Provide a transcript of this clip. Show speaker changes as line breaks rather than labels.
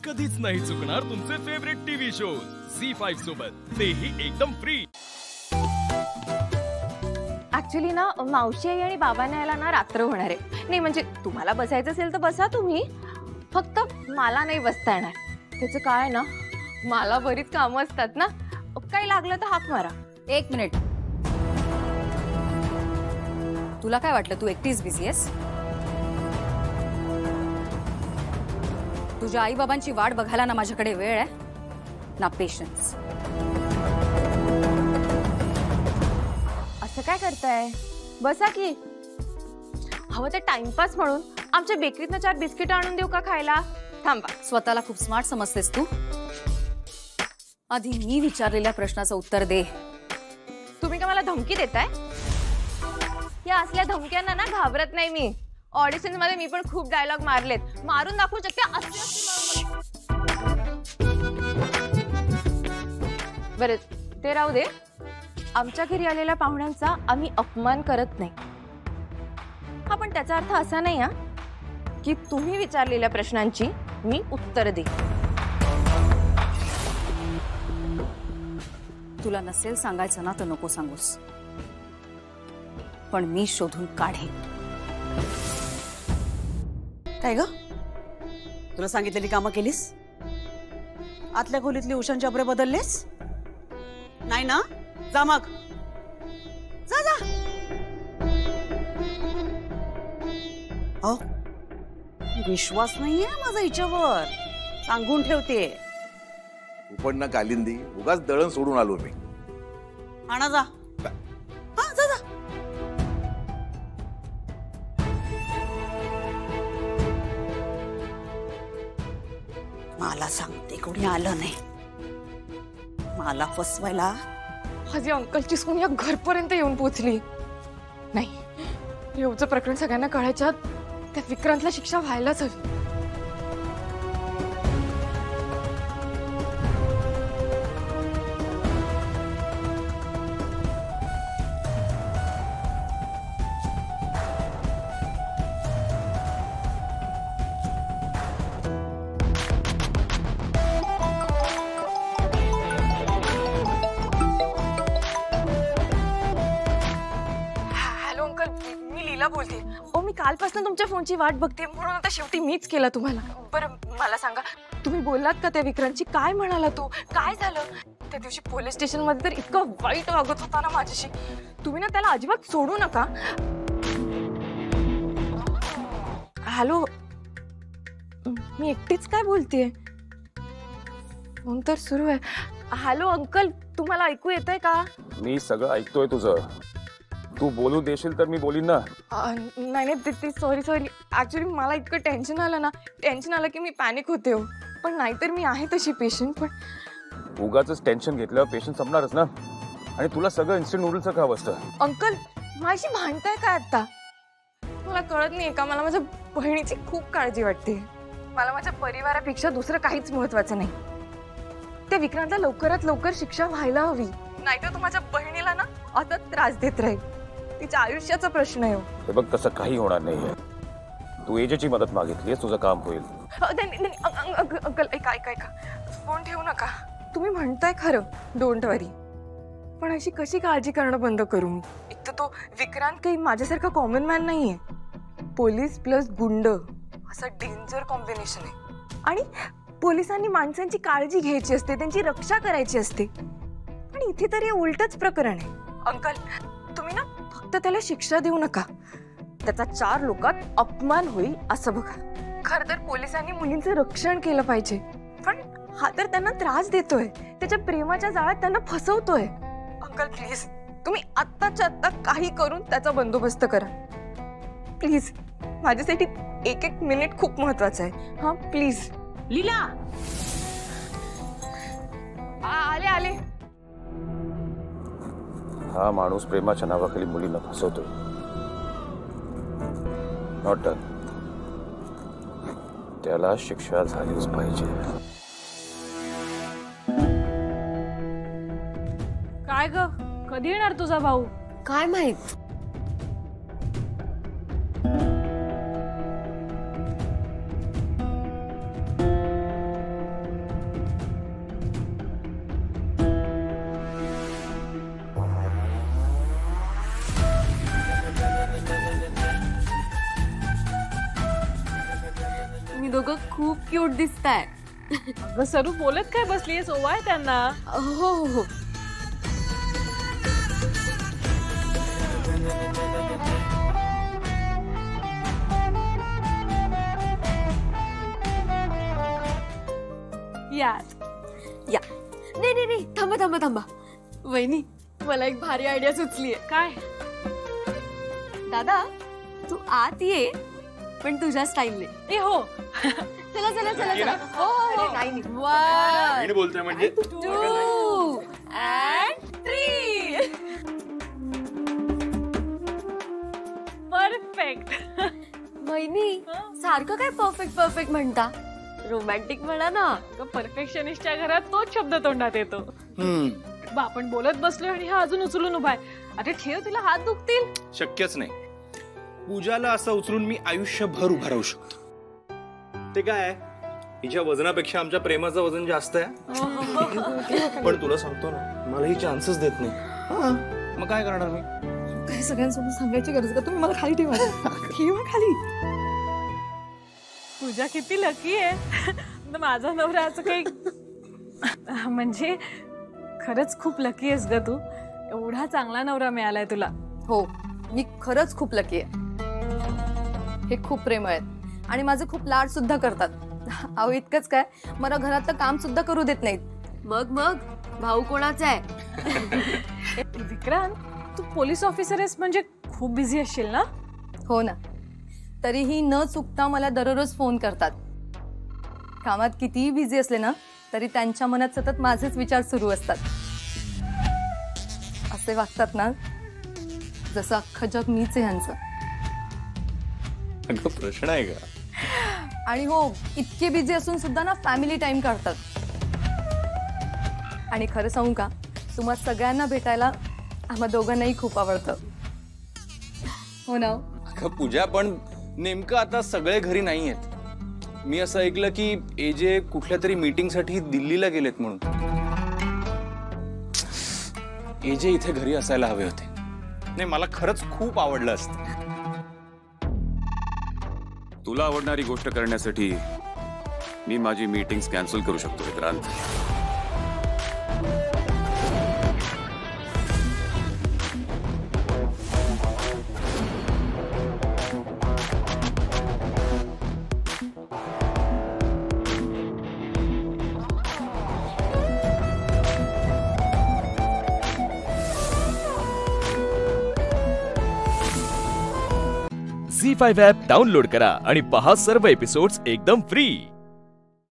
कधीच नाही चुकणार तुमचे फेवरेट टीव्ही शोज झी5 सोबत, तेही एकदम फ्री।
ऍक्च्युली ना मावशी आई आणि बाबांना यायला ना रात्र होणार आहे। नाही म्हणजे तुम्हाला बसायचं असेल तर बसा तुम्ही, फक्त मला नाही बसता येणार। त्याचं काय ना, मला बरीच कामं असतात ना, काही लागलं तर हाक मारा।
एक मिनिट, तुला काय वाटलं तू एकटीच बिझी आहेस? तुझ्या आई बाबांची वाट बघायला ना माझ्याकडे वेळ आहे ना पेशन्स।
असं काय करताय? बसा की। हवं तर टाइमपास म्हणून आमच्या बेकरीतनं 4 बिस्किट आणून देऊ का खायला? थांबा।
स्वतःला खूप स्मार्ट समजतेस तू। आधी मी विचारलेल्या प्रश्नाचं उत्तर दे।
तुम्ही का मला धमकी देताय? या असल्या धमक्यांना ना घाबरत नाही मी। ऑडिशन मध्ये मी पण खूप डायलॉग मारलेत, मारून दाखवू शकते। बरं ते राहू दे। आमच्या घरी आलेल्या पाहुण्यांचा आम्ही अपमान करत नाही। हा पण त्याचा अर्थ असा नाही हा की तुम्ही विचारलेल्या प्रश्नांची मी उत्तर दे।
तुला नसेल सांगायचं ना तर नको सांगूस, पण मी शोधून काढेन।
काय ग, तुला सांगितलेली कामं केलीस? आतल्या खोलीतली उशांचे अब्रे बदललेस? नाही ना? जा मग, जा जा। हो, विश्वास नाहीये माझा हिच्यावर, सांगून ठेवते।
तू पण ना कालिंदी, उगाच दळण सोडून आलो मी।
आणा जा। हा जा जा। मला सांगते कोणी आलं नाही, मला फसवायला।
माझी अंकलची सून या घरपर्यंत येऊन पोहोचली। नाही, रेवचं प्रकरण सगळ्यांना कळायच्या त्या विक्रांतला शिक्षा व्हायलाच हवी। बोलते ओ, मी कालपासून तुमच्या फोनची वाट बघते, म्हणून आता शेवटी मीच केला तुम्हाला। बरं मला सांगा, तुम्ही बोललात का त्या विक्रांतची? काय म्हणाला तो? काय झालं त्या दिवशी पोलीस स्टेशन मध्ये? तर इतकं वाईट वागत होता ना माझ्याशी। तुम्ही ना त्याला अजिबात सोडू नका। हॅलो, मी एकटीच काय बोलतेय? फोन तर सुरू आहे। हॅलो अंकल, तुम्हाला ऐकू येतंय का?
मी सगळं ऐकतोय तुझं, तू बोलू देशील तर मी बोलीन ना।
नाही ते सॉरी ऍक्च्युली मला इतकं टेन्शन आलं ना, टेन्शन आलं की मी पॅनिक होते हो। पण नाहीतर मी आहे तशी पेशंट, पण
उगाच टेन्शन घेतल्यावर पेशंट संपणारच ना। आणि तुला सगळं इन्स्टंट नूडल्सचं खावं असतं।
अंकल माझी भांडताय का आता? मला कळत नाहीये का, मला माझ्या बहिणीची खूप काळजी वाटते। मला माझ्या परिवारापेक्षा दुसरं काहीच महत्वाचं नाही। त्या विक्रांतला लवकरात लवकर शिक्षा व्हायला हवी, नाहीतर तू माझ्या बहिणीला ना आता त्रास देत राहील। तिच्या आयुष्याचा प्रश्न आहे।
हे बघ, तसं काही होणार नाहीये। तू एजेची मदत मागितलीस, तुझं काम होईल।
अंकल ऐका, फोन ठेवू नका। तुम्ही म्हणताय खरं, डोंट वरी, पण अशी कशी काळजी करणं बंद करू मी? एक तर तो विक्रांत काही माझ्यासारखा कॉमन मॅन नाहीये। पोलीस प्लस गुंड असं डेंजर कॉम्बिनेशन आहे। आणि पोलिसांनी माणसांची काळजी घ्यायची असते, त्यांची रक्षा करायची असते, आणि इथे तरी उलटच प्रकरण आहे। अंकल तुम्ही ना फक्त त्याला शिक्षा देऊ नका, त्याचा 4 लोकात अपमान होईल असं बघा। खरं तर पोलिसांनी मुलींचं रक्षण केलं पाहिजे, पण हा तर त्यांना त्रास देतोय, त्याच्या प्रेमाच्या जाळ्यात त्यांना फसवतोय। अंकल प्लीज, तुम्ही आत्ताच्या आत्ता काही करून त्याचा बंदोबस्त करा प्लीज। माझ्यासाठी एक मिनिट खूप महत्वाचं आहे। हा प्लीज।
लीला,
आले।
हा माणूस प्रेमाच्या नावाखाली मुलींना फसवतोय। नॉट डन, त्याला शिक्षा झालीच पाहिजे।
काय ग, कधी येणार तुझा भाऊ?
काय माहित।
क्यूट दिसताय.
अगं सरू बोलत काय बसलीये, सोवाय त्यांना.
हो हो हो.
यात
या. नाही नाही नाही, थांबा थांबा थांबा. वहिनी, मला एक भारी आयडिया सुचलीये.
काय?
दादा, तू आत ये, पण तुझ्या स्टाईलने.
ए हो.
चला चला चला चला. हो हो.
नाही नाही.
वन,
बोलतोय म्हणजे
2 and 3.
परफेक्ट.
वहिनी, सारखं काय परफेक्ट परफेक्ट म्हणता? रोमॅन्टिक म्हणा ना.
परफेक्शनिस्टच्या घरात तोच शब्द तोंडात येतो. बा, आपण बोलत बसलोय आणि हा अजून उचलून उभाय. अरे ठेव, तिला हात दुखतील.
शक्यच नाही. पूजाला असं उचलून मी आयुष्यभर उभा राहू शकतो. ते काय, हिच्या वजनापेक्षा आमच्या प्रेमाचं वजन जास्त आहे. पण तुला सांगतो ना, मला ही चान्सेस देत नाही. मग काय करणार मी?
काही सगळ्यांसोबत सांगायची गरज का? तुम्ही मला खाली ठेवा. ठेवा खाली.
पूजा किती लकी आहे. माझा नवरा असं काही, म्हणजे खरंच खूप लकी आहेस ग तू. एवढा चांगला नवरा मिळालाय तुला.
हो, मी खरंच खूप लकी आहे. हे खूप प्रेमळ आहेत आणि माझे खूप लाड सुद्धा करतात. अहो, इतकंच काय, मला घरातलं काम सुद्धा करू देत नाहीत. मग मग भाऊ कोणाचा आहे?
विक्रांत, तू पोलीस ऑफिसर आहेस म्हणजे खूप बिझी असशील ना?
हो ना. तरीही न चुकता मला दररोज फोन करतात. कामात कितीही बिझी असले ना, तरी त्यांच्या मनात सतत माझेच विचार सुरू असतात. असे वागतात ना, जसं अख्खं जग मीच आहे ह्यांचं.
प्रश्न आहे का?
आणि हो, इतके बिझी असून सुद्धा ना फॅमिली टाइम काढतात. आणि खरं सांगू का, तुम्हा सगळ्यांना भेटायला आम्हा दोघांनाही खूप आवडतं. हो ना?
पूजा, पण नेमकं आता सगळे घरी नाही आहेत. मी असं ऐकलं की एजे कुठल्या तरी मीटिंग साठी दिल्लीला गेलेत म्हणून. एजे इथे घरी असायला हवे होते. नाही, मला खरंच खूप आवडलं असतं.
तुला आवडणारी गोष्ट करण्यासाठी मी माझी मीटिंग्स कॅन्सल करू शकतो विक्रांत.
झी5 ॲप डाउनलोड करा आणि पहा सर्व एपिसोड्स एकदम फ्री.